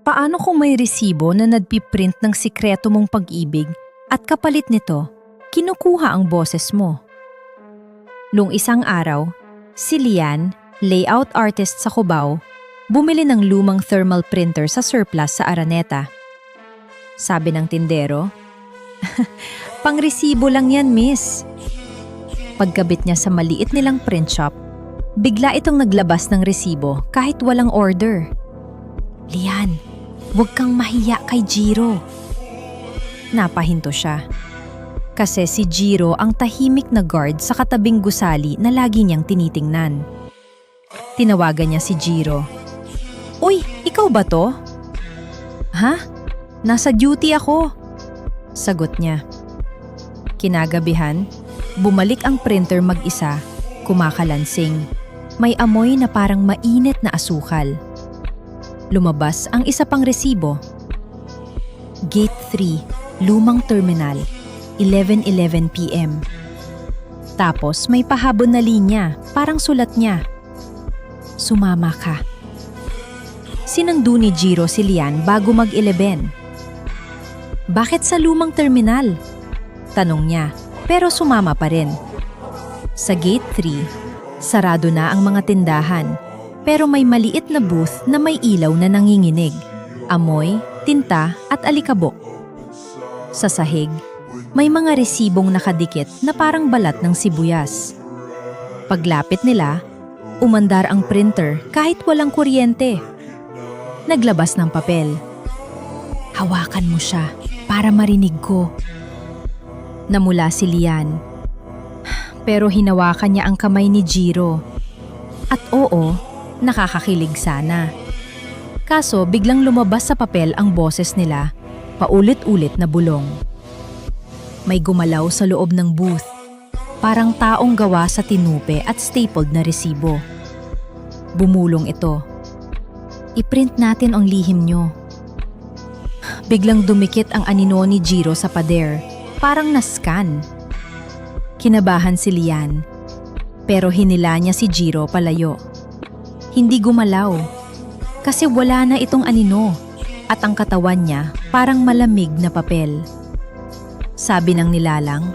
Paano kung may resibo na nagpiprint ng sikreto mong pag-ibig at kapalit nito, kinukuha ang boses mo? Noong isang araw, si Lian, layout artist sa Cubao, bumili ng lumang thermal printer sa surplus sa Araneta. Sabi ng tindero, "Pangresibo lang yan, miss." Pagkabit niya sa maliit nilang print shop, bigla itong naglabas ng resibo kahit walang order. "Lian, huwag kang mahiya kay Jiro." Napahinto siya. Kasi si Jiro ang tahimik na guard sa katabing gusali na lagi niyang tinitingnan. Tinawagan niya si Jiro. "Uy, ikaw ba to?" "Ha? Nasa duty ako." Sagot niya. Kinagabihan, bumalik ang printer mag-isa, kumakalansing. May amoy na parang mainit na asukal. Lumabas ang isa pang resibo. Gate 3, Lumang Terminal, 11:11 p.m. Tapos may pahabol na linya, parang sulat niya. "Sumama ka." Sinando ni Jiro si Lian bago mag-11. "Bakit sa lumang terminal?" Tanong niya, pero sumama pa rin. Sa Gate 3, sarado na ang mga tindahan, pero may maliit na booth na may ilaw na nanginginig, amoy, tinta at alikabok. Sa sahig, may mga resibong nakadikit na parang balat ng sibuyas. Paglapit nila, umandar ang printer kahit walang kuryente. Naglabas ng papel. "Hawakan mo siya para marinig ko." Namula si Lian. Pero hinawakan niya ang kamay ni Jiro. At oo, nakakakilig sana. Kaso biglang lumabas sa papel ang boses nila, paulit-ulit na bulong. May gumalaw sa loob ng booth, parang taong gawa sa tinupe at stapled na resibo. Bumulong ito. "I-print natin ang lihim nyo." Biglang dumikit ang anino ni Jiro sa pader, parang nascan. Kinabahan si Lian, pero hinila niya si Jiro palayo. Hindi gumalaw, kasi wala na itong anino at ang katawan niya parang malamig na papel. Sabi ng nilalang,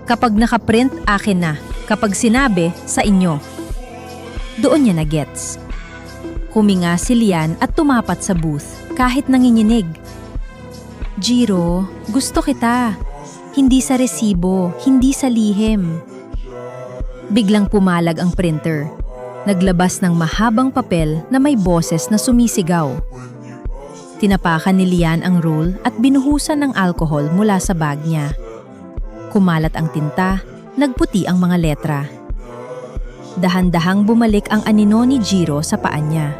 "Kapag nakaprint, akin na. Kapag sinabi, sa inyo." Doon niya na-gets. Huminga si Lian at tumapat sa booth kahit nanginginig. "Jiro, gusto kita. Hindi sa resibo, hindi sa lihim." Biglang pumalag ang printer. Naglabas ng mahabang papel na may boses na sumisigaw. Tinapakan ni Lian ang roll at binuhusan ng alcohol mula sa bag niya. Kumalat ang tinta, nagputi ang mga letra. Dahan-dahang bumalik ang anino ni Jiro sa paa niya.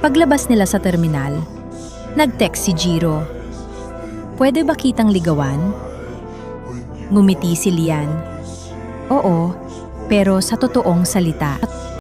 Paglabas nila sa terminal, nag-text si Jiro. "Pwede ba kitang ligawan?" Ngumiti si Lian. "Oo, pero sa totoong salita."